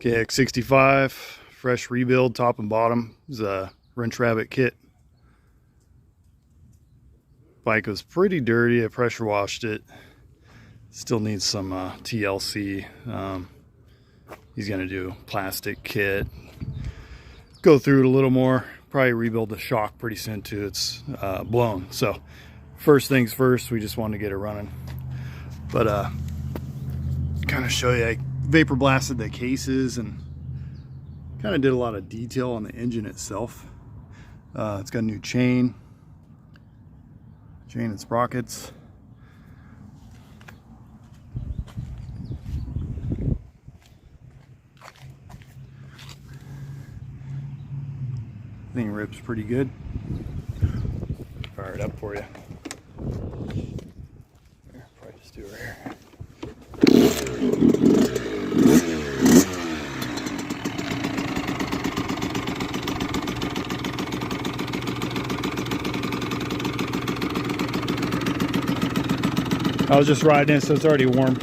KX65, fresh rebuild, top and bottom. It's a wrench rabbit kit. Bike was pretty dirty. I pressure washed it. Still needs some TLC. He's gonna do plastic kit. Go through it a little more. Probably rebuild the shock pretty soon too. It's blown. So first things first, we just wanted to get it running. But kind of show you, I vapor blasted the cases and kind of did a lot of detail on the engine itself. It's got a new chain and sprockets. Thing rips pretty good. Fire it up for you. Here, probably just do it right here. I was just riding it, so it's already warm.